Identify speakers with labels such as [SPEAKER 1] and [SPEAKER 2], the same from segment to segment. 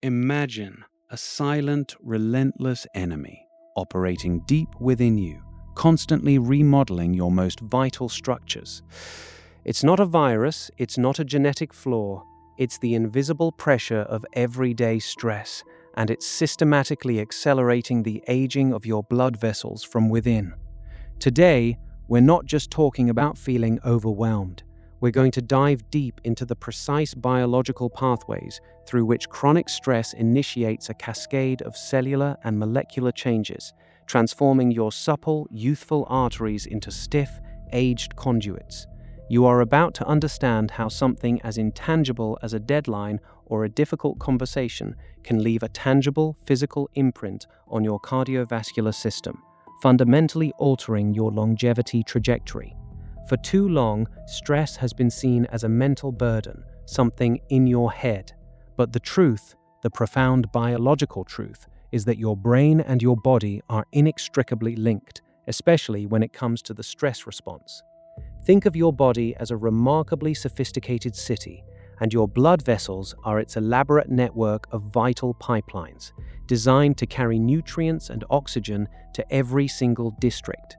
[SPEAKER 1] Imagine a silent, relentless enemy operating deep within you, constantly remodeling your most vital structures. It's not a virus, it's not a genetic flaw, it's the invisible pressure of everyday stress, and it's systematically accelerating the aging of your blood vessels from within. Today, we're not just talking about feeling overwhelmed. We're going to dive deep into the precise biological pathways through which chronic stress initiates a cascade of cellular and molecular changes, transforming your supple, youthful arteries into stiff, aged conduits. You are about to understand how something as intangible as a deadline or a difficult conversation can leave a tangible, physical imprint on your cardiovascular system, fundamentally altering your longevity trajectory. For too long, stress has been seen as a mental burden, something in your head. But the truth, the profound biological truth, is that your brain and your body are inextricably linked, especially when it comes to the stress response. Think of your body as a remarkably sophisticated city, and your blood vessels are its elaborate network of vital pipelines, designed to carry nutrients and oxygen to every single district.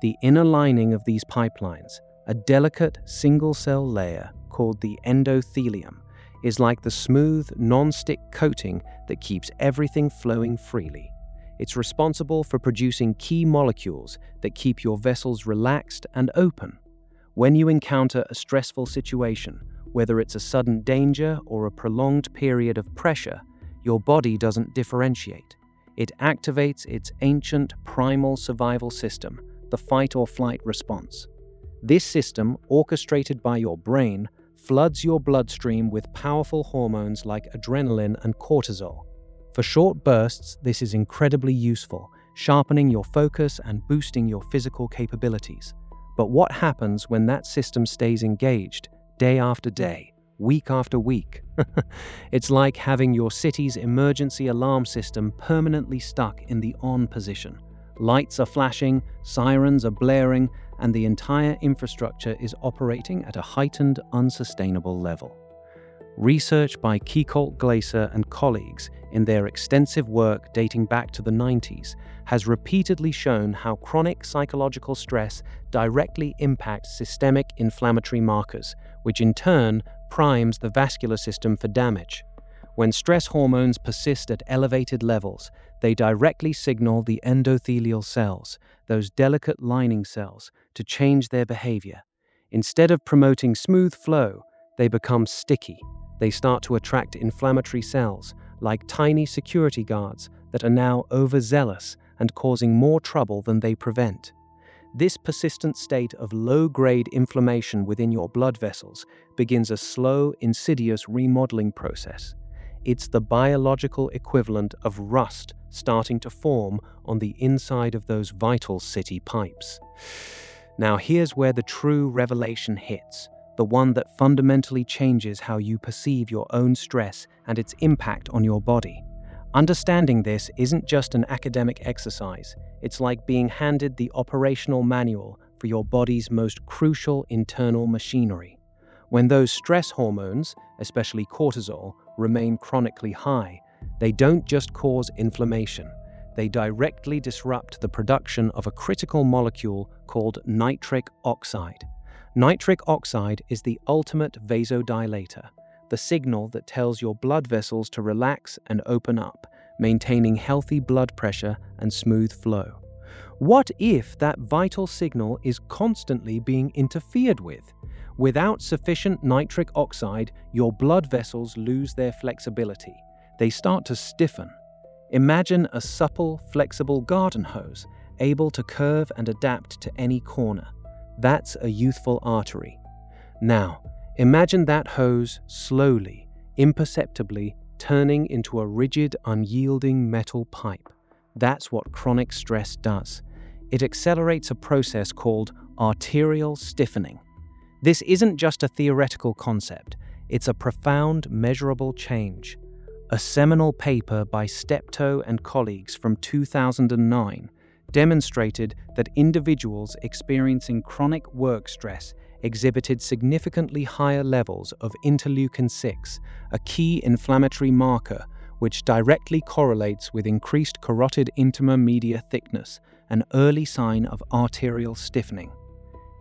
[SPEAKER 1] The inner lining of these pipelines, a delicate single-cell layer called the endothelium, is like the smooth, non-stick coating that keeps everything flowing freely. It's responsible for producing key molecules that keep your vessels relaxed and open. When you encounter a stressful situation, whether it's a sudden danger or a prolonged period of pressure, your body doesn't differentiate. It activates its ancient primal survival system, the fight-or-flight response. This system, orchestrated by your brain, floods your bloodstream with powerful hormones like adrenaline and cortisol. For short bursts, this is incredibly useful, sharpening your focus and boosting your physical capabilities. But what happens when that system stays engaged, day after day, week after week? It's like having your city's emergency alarm system permanently stuck in the on position. Lights are flashing, sirens are blaring, and the entire infrastructure is operating at a heightened, unsustainable level. Research by Kiecolt Glaser and colleagues in their extensive work dating back to the 90s has repeatedly shown how chronic psychological stress directly impacts systemic inflammatory markers, which in turn primes the vascular system for damage. When stress hormones persist at elevated levels, they directly signal the endothelial cells, those delicate lining cells, to change their behavior. Instead of promoting smooth flow, they become sticky. They start to attract inflammatory cells, like tiny security guards that are now overzealous and causing more trouble than they prevent. This persistent state of low-grade inflammation within your blood vessels begins a slow, insidious remodeling process. It's the biological equivalent of rust starting to form on the inside of those vital city pipes. Now here's where the true revelation hits, the one that fundamentally changes how you perceive your own stress and its impact on your body. Understanding this isn't just an academic exercise, it's like being handed the operational manual for your body's most crucial internal machinery. When those stress hormones, especially cortisol, remain chronically high, they don't just cause inflammation. They directly disrupt the production of a critical molecule called nitric oxide. Nitric oxide is the ultimate vasodilator, the signal that tells your blood vessels to relax and open up, maintaining healthy blood pressure and smooth flow. What if that vital signal is constantly being interfered with? Without sufficient nitric oxide, your blood vessels lose their flexibility. They start to stiffen. Imagine a supple, flexible garden hose, able to curve and adapt to any corner. That's a youthful artery. Now, imagine that hose slowly, imperceptibly turning into a rigid, unyielding metal pipe. That's what chronic stress does. It accelerates a process called arterial stiffening. This isn't just a theoretical concept, it's a profound, measurable change. A seminal paper by Steptoe and colleagues from 2009 demonstrated that individuals experiencing chronic work stress exhibited significantly higher levels of interleukin-6, a key inflammatory marker which directly correlates with increased carotid intima media thickness, an early sign of arterial stiffening.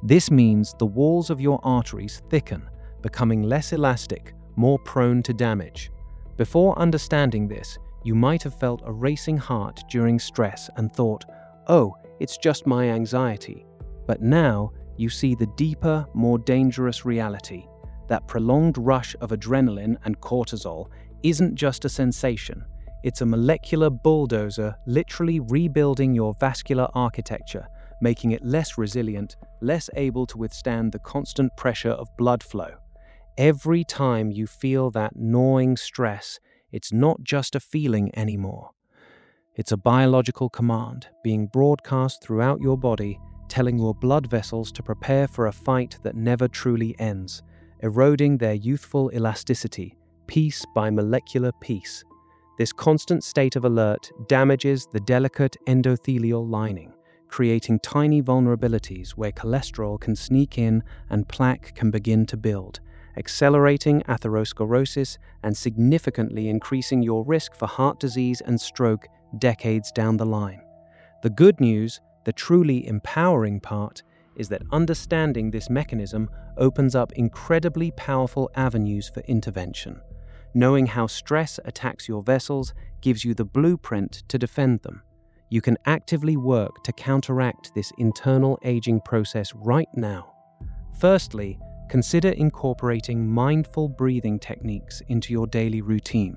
[SPEAKER 1] This means the walls of your arteries thicken, becoming less elastic, more prone to damage. Before understanding this, you might have felt a racing heart during stress and thought, "Oh, it's just my anxiety." But now you see the deeper, more dangerous reality. That prolonged rush of adrenaline and cortisol isn't just a sensation. It's a molecular bulldozer literally rebuilding your vascular architecture, making it less resilient, less able to withstand the constant pressure of blood flow. Every time you feel that gnawing stress, it's not just a feeling anymore. It's a biological command being broadcast throughout your body, telling your blood vessels to prepare for a fight that never truly ends, eroding their youthful elasticity, piece by molecular piece. This constant state of alert damages the delicate endothelial lining, creating tiny vulnerabilities where cholesterol can sneak in and plaque can begin to build, accelerating atherosclerosis and significantly increasing your risk for heart disease and stroke decades down the line. The good news, the truly empowering part, is that understanding this mechanism opens up incredibly powerful avenues for intervention. Knowing how stress attacks your vessels gives you the blueprint to defend them. You can actively work to counteract this internal aging process right now. Firstly, consider incorporating mindful breathing techniques into your daily routine.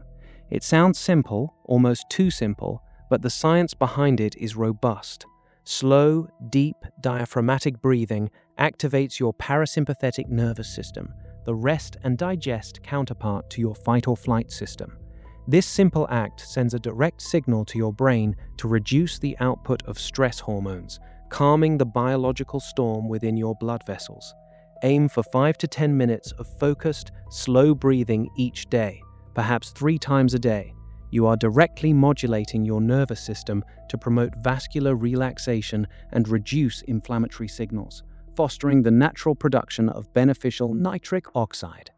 [SPEAKER 1] It sounds simple, almost too simple, but the science behind it is robust. Slow, deep, diaphragmatic breathing activates your parasympathetic nervous system, the rest and digest counterpart to your fight or flight system. This simple act sends a direct signal to your brain to reduce the output of stress hormones, calming the biological storm within your blood vessels. Aim for 5 to 10 minutes of focused, slow breathing each day, perhaps 3 times a day. You are directly modulating your nervous system to promote vascular relaxation and reduce inflammatory signals, fostering the natural production of beneficial nitric oxide.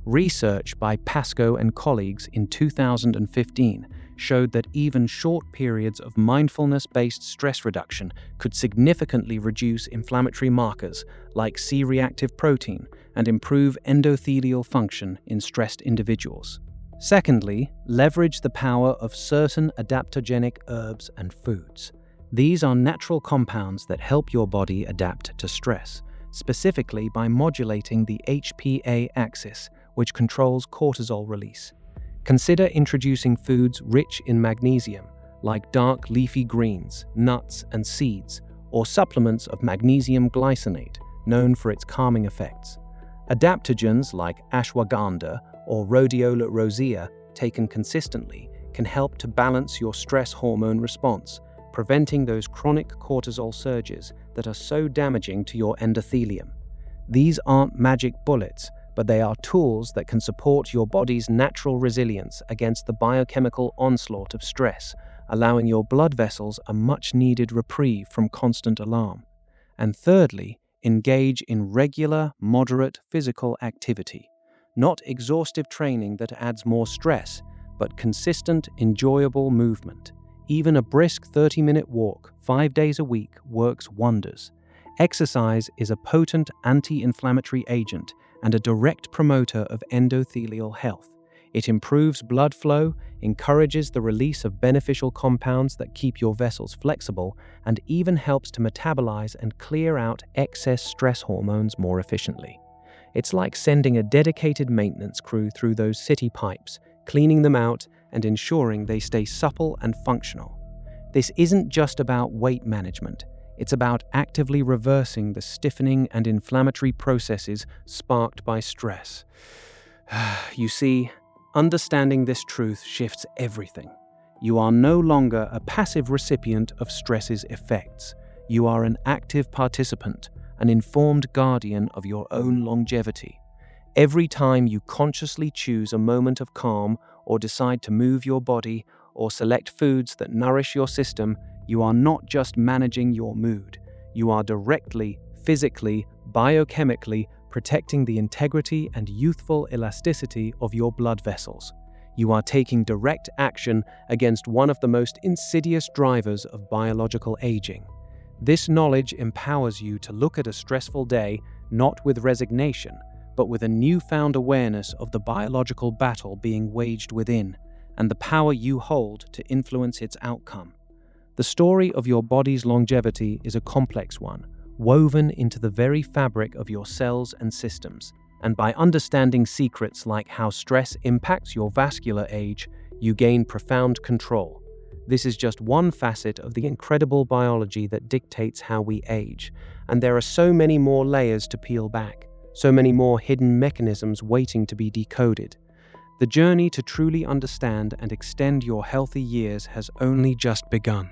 [SPEAKER 1] Research by Pascoe and colleagues in 2015 showed that even short periods of mindfulness-based stress reduction could significantly reduce inflammatory markers like C-reactive protein and improve endothelial function in stressed individuals. Secondly, leverage the power of certain adaptogenic herbs and foods. These are natural compounds that help your body adapt to stress, specifically by modulating the HPA axis, which controls cortisol release. Consider introducing foods rich in magnesium, like dark leafy greens, nuts, and seeds, or supplements of magnesium glycinate, known for its calming effects. Adaptogens like ashwagandha or rhodiola rosea, taken consistently, can help to balance your stress hormone response, preventing those chronic cortisol surges that are so damaging to your endothelium. These aren't magic bullets, but they are tools that can support your body's natural resilience against the biochemical onslaught of stress, allowing your blood vessels a much-needed reprieve from constant alarm. And thirdly, engage in regular, moderate physical activity. Not exhaustive training that adds more stress, but consistent, enjoyable movement. Even a brisk 30-minute walk 5 days a week works wonders. Exercise is a potent anti-inflammatory agent and a direct promoter of endothelial health. It improves blood flow, encourages the release of beneficial compounds that keep your vessels flexible, and even helps to metabolize and clear out excess stress hormones more efficiently. It's like sending a dedicated maintenance crew through those city pipes, cleaning them out and ensuring they stay supple and functional. This isn't just about weight management. It's about actively reversing the stiffening and inflammatory processes sparked by stress. You see, understanding this truth shifts everything. You are no longer a passive recipient of stress's effects. You are an active participant, an informed guardian of your own longevity. Every time you consciously choose a moment of calm or decide to move your body or select foods that nourish your system, you are not just managing your mood. You are directly, physically, biochemically protecting the integrity and youthful elasticity of your blood vessels. You are taking direct action against one of the most insidious drivers of biological aging. This knowledge empowers you to look at a stressful day not with resignation, but with a newfound awareness of the biological battle being waged within and the power you hold to influence its outcome. The story of your body's longevity is a complex one, woven into the very fabric of your cells and systems. And by understanding secrets like how stress impacts your vascular age, you gain profound control. This is just one facet of the incredible biology that dictates how we age, and there are so many more layers to peel back, so many more hidden mechanisms waiting to be decoded. The journey to truly understand and extend your healthy years has only just begun.